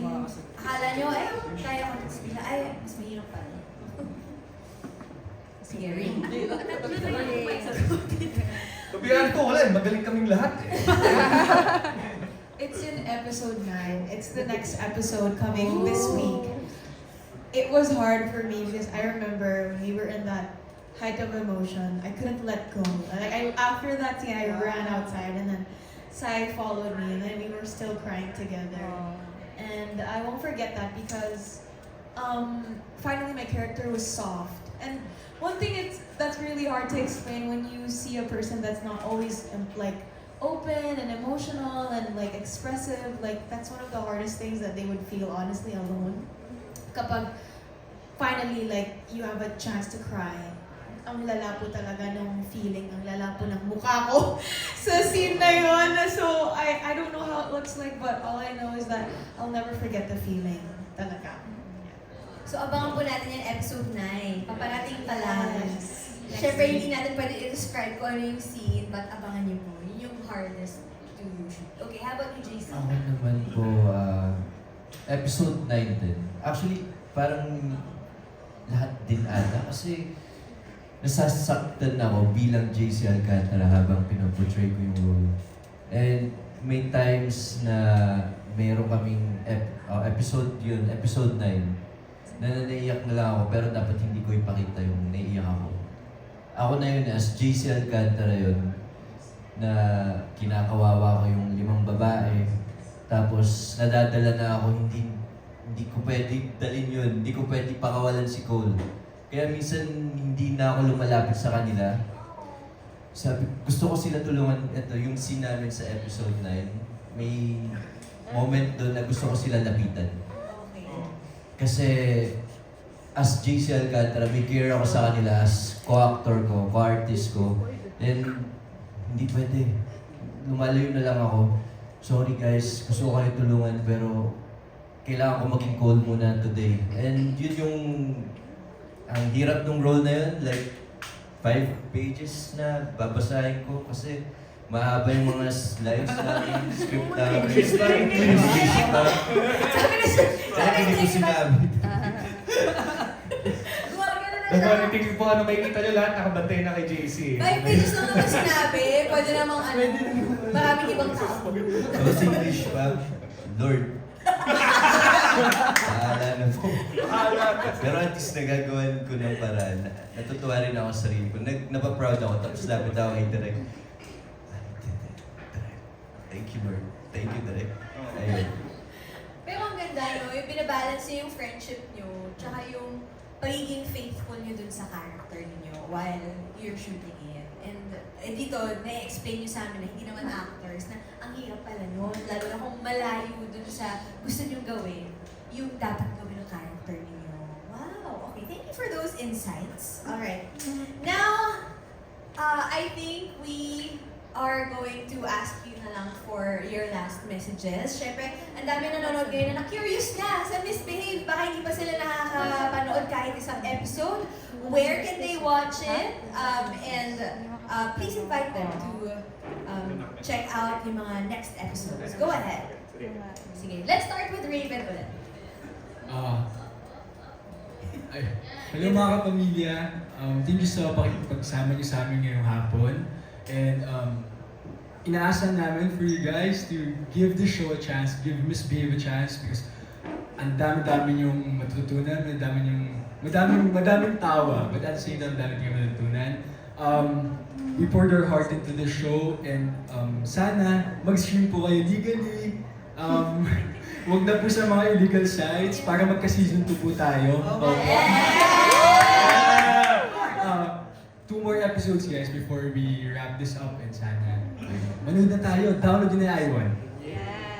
Yung akala nyo, ay, kaya ko nagsabila, ay, mas mahirap pala. Scary. Kabihan ko, wala, magaling kaming lahat eh. It's in episode 9. It's the next episode coming this week. It was hard for me because I remember when we were in that height of emotion, I couldn't let go. Like after that scene, I ran outside and then Sai followed me and then we were still crying together. And I won't forget that because finally my character was soft. And one thing that's really hard to explain when you see a person that's not always like open and emotional and like expressive, like that's one of the hardest things that they would feel honestly alone. Kapag finally like you have a chance to cry, ang lala po talaga nung feeling, ang lala po ng mukha ko sa scene na yun. So I don't know how it looks like, but all I know is that I'll never forget the feeling talaga. So, abangan po natin yan episode 9. Paparating pa lang. Yes. Siyempre, hindi natin pwede i-describe kung ano yung scene, but abangan niyo po. Yun yung hardest to shoot. Okay, how about you, JC? Ako naman po, episode 9 din. Actually, parang lahat din ata. Kasi nasasaktan ako bilang JC Alcantara habang pinoportray ko yung role. And may times na mayroon kaming episode 9, na naiiyak na lang ako pero dapat hindi ko ipakita yung naiiyak ako. Ako na yun, as JC Alcantara yun, na kinakawawa ko yung 5 babae. Tapos nadadala na ako, hindi ko pwede dalhin yun, hindi ko pwede pakawalan si Cole. Kaya minsan hindi na ako lumalapit sa kanila. Sabi, gusto ko sila tulungan. Ito, yung scene namin sa episode 9, may moment doon na gusto ko sila lapitan. Kasi as JC Alcantara, may care ako sa kanila as co-actor ko, co-artist ko. And hindi pwede. Lumalayo na lang ako. Sorry guys, gusto ko kayo tulungan pero kailangan ko maging cold muna today. And yun yung ang hirap ng role na yun, like 5 pages na babasahin ko kasi mahaba yung mga slides namin, script namin. Sabi hindi ko sinabi. Tingin po ano makikita nyo lahat, nakabantay na kay JC. 5 pages lang naman sinabi. Pwede namang maraming ibang tao. Tapos English pa, Lord. Bahala na po. Pero at least nagagawan ko ng paraan. Natutuwa rin ako sa sarili ko. Napaproud ako. Tapos lapit ako kay Direk. Thank you, Lord. Thank you, Direk. Ayun. Pero ang ganda, yung binabalance niyo yung friendship niyo, tsaka yung pagiging faithful niyo dun sa character niyo while you're shooting it. And dito, na-explain niyo sa amin na hindi naman actors, na ang hirap pala nun, lalo na kung malayo dun sa gusto niyo gawin, yung dapat gawin ng character niyo. Wow, okay, thank you for those insights. Alright, now, I think we are going to ask you na lang for your last messages. Siyempre, ang dami nanonood ngayon na na-curious na sa Misbehave. Baka hindi pa sila nakakapanood kahit isang episode. Where can they watch it? And please invite them to check out yung mga next episodes. Go ahead. Sige, let's start with Raven ulit. Hello mga kapamilya. Thank you sa pakipagsama niyo sa amin ngayong hapon. And inaasahan namin for you guys to give the show a chance, give Misbehave a chance because ang dami-dami yung matutunan, madaming tawa, but at the same time, dami yung matutunan. We poured our heart into the show and sana mag-stream po kayo legally. Huwag na po sa mga illegal sites para magka-season 2 po tayo. Two more episodes guys before we wrap this up and sana manood na tayo, download din na i1.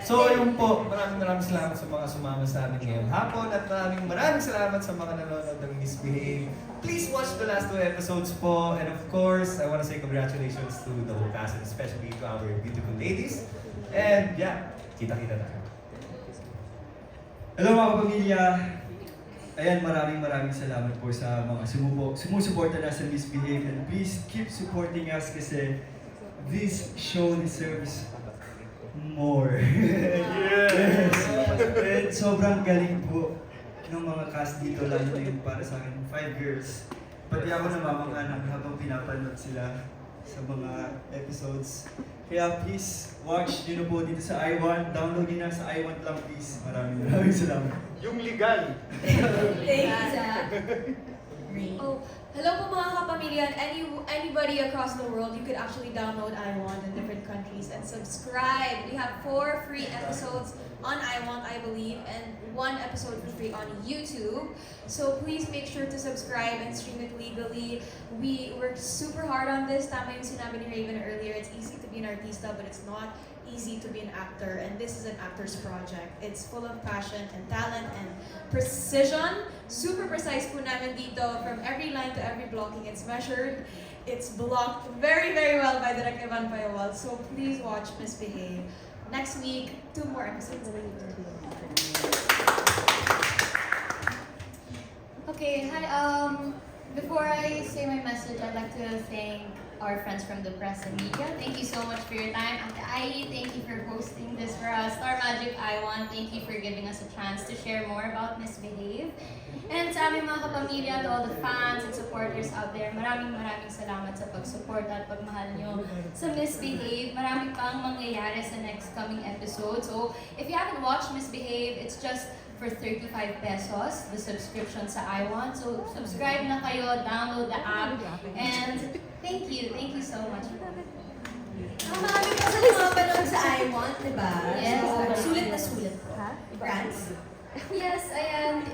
So yun po, maraming salamat sa mga sumama sa amin ngayong hapon at maraming salamat sa mga nanonood ng Misbehave. Please watch the last 2 episodes po and of course, I want to say congratulations to the whole cast and especially to our beautiful ladies. And yeah, kita-kita tayo. Hello mga kapamilya! Ayan, maraming salamat po sa mga sumusuporta na sa Misbehave and please keep supporting us kasi this show deserves more. Yes! And sobrang galing po ng mga cast dito, lalo na yung para sa akin, 5 girls. Pati ako namamanghanap habang pinapanood sila sa mga episodes. Kaya please, watch nyo na po dito sa I1. Download nyo na sa I1 lang please. Maraming salamat. Yung legal. Thank you, Zach. Green. Oh, hello po mga kapamilya. Anybody across the world, you could actually download iWant in different countries and subscribe. We have 4 free episodes on iWant, I believe, and 1 episode for free on YouTube. So please make sure to subscribe and stream it legally. We worked super hard on this. Tama yung sinabi ni Raven earlier, it's easy to be an artista, but it's not easy to be an actor, and this is an actor's project. It's full of passion and talent and precision. Super precise po namin dito. From every line to every blocking, it's measured. It's blocked very, very well by Direk Evan Payawal. So please watch Misbehave. Next week, 2 more episodes. Okay, hi. Before I say my message, I'd like to thank our friends from the press and media. Thank you so much for your time. Ate Ai, thank you for hosting this for us. Star Magic I1, thank you for giving us a chance to share more about Misbehave. And sa aming mga kapamilya, to all the fans and supporters out there, maraming salamat sa pag-support at pagmahal nyo sa Misbehave. Marami pang mangyayari sa next coming episode. So, if you haven't watched Misbehave, it's just for 35 pesos, the subscription sa I1. So, subscribe na kayo, download the app, and thank you so much. Marami pa sa lumapanood sa I1, di ba? Yes. So, sulit na sulit po. France? Yes, ayan.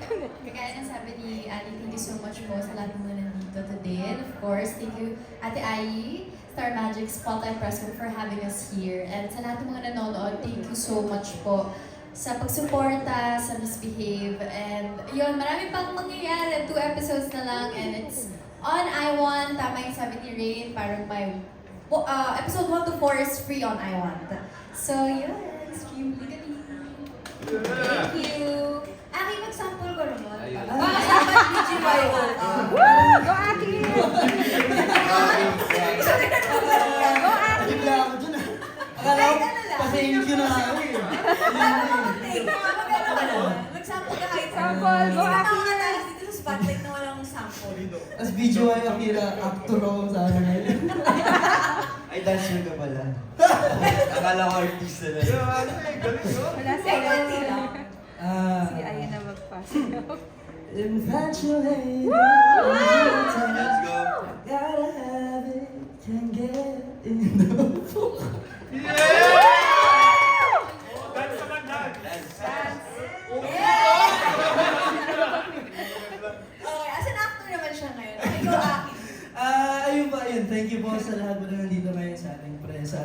Kagaya ng sabi ni Annie, thank you so much po sa lahat ng mga nandito today. And of course, thank you Ate Ai, Star Magic, Spotlight Press for having us here. And sa lahat ng mga nanonood, thank you so much po sa pagsuporta sa Misbehave. And yun, marami pang mangyayari. 2 episodes na lang and it's on I1. Tama yung sabi ni Rain, parang may episode 1 to 4 is free on I1. So yun, stream legally. Thank you. Aki, mag-sample ko naman. Sample ni Jiwayo. Go Aki! Sabi na naman ka. Go Aki! Bigla ako dun ah. Akala ko, pa-thank you na ako eh. Mag-sample ka kahit Sample, go Aki! dito sa spotlight na walang sample. As video ay Akira, actor ako sana ngayon. Ay, dancer ka pala. Akala ko artista na. Wala sa Si Aya na magpasa. Infatuated. Let's go. Gotta have it, can't get enough. Dance naman, dance. Dance. Yeah!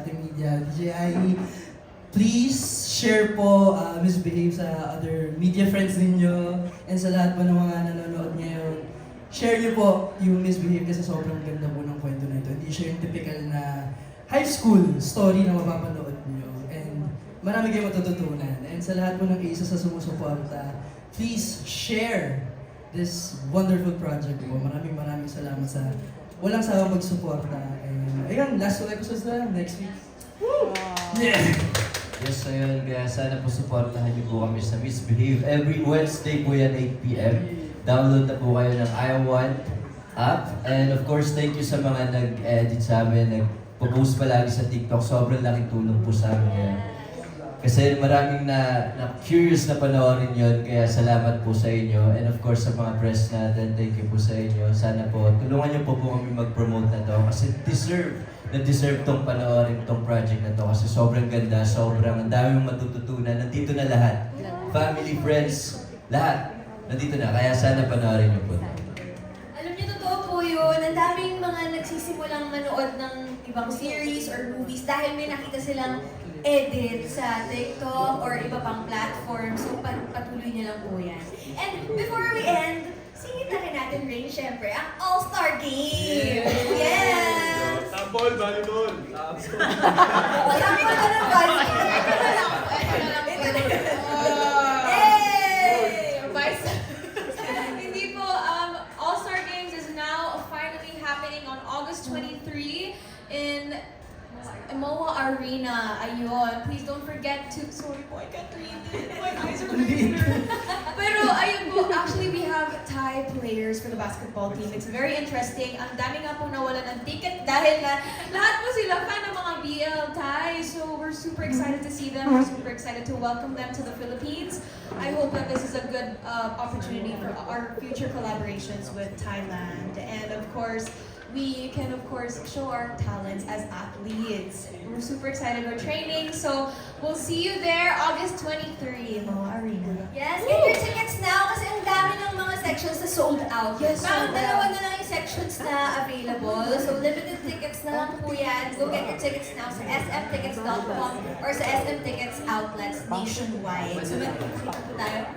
Ate Media, DJI. Please share po Misbehave sa other media friends ninyo and sa lahat po ng mga nanonood ngayon. Share niyo po yung Misbehave kasi sobrang ganda po ng kwento na ito. Hindi siya yung typical na high school story na mapapanood niyo. And marami kayong matututunan. And sa lahat po ng isa sa sumusuporta, please share this wonderful project po. Maraming salamat sa walang sawang pagsuporta. And ayun, last 2 episodes na next week. Yeah! Yes, ayun. Kaya sana po supportahan niyo po kami sa Misbehave. Every Wednesday po yan, 8 p.m. Download na po kayo ng I1 app. And of course, thank you sa mga nag-edit sa amin, nag-post palagi sa TikTok. Sobrang laking tulong po sa amin yan. Kasi maraming na-curious na panoorin yun. Kaya salamat po sa inyo. And of course, sa mga press natin, thank you po sa inyo. Sana po, tulungan niyo po kami mag-promote na to. Kasi deserve tong panoorin tong project na to. Kasi sobrang ganda, ang dami mong matututunan. Nandito na lahat. Family, friends, lahat. Nandito na, kaya sana panoorin niyo po. Alam niyo, totoo po yun. Ang daming mga nagsisimulang manood ng ibang series or movies dahil may nakita silang edit sa TikTok or iba pang platform. So, patuloy niyo lang po yan. And before we end, singin na rin natin rin, syempre, ang All-Star Game! Yes! Sample, volleyball. Wala po na ng volleyball. Hindi po, All-Star Games is now finally happening on August 23 in MOA Arena. Ayun. Please don't forget to, sorry po, I can't read it. My eyes are really Pero ayun po, actually we have Thai players for the basketball team. It's very interesting. Ang dami nga po nawalan ng ticket dahil na lahat po sila fan ng mga BL Thai. So we're super excited to see them. We're super excited to welcome them to the Philippines. I hope that this is a good opportunity for our future collaborations with Thailand. And of course, we can of course show our talents as athletes. We're super excited. We're training, so we'll see you there August 23, MOA Arena. Yes, get your tickets now kasi ang dami ng mga sections na sold out. Yes, Parang sold out. dalawa na lang yung sections na available. So limited tickets na lang po yan. Go get your tickets now sa smtickets.com or sa SM Tickets outlets nationwide. So mag-click po tayo.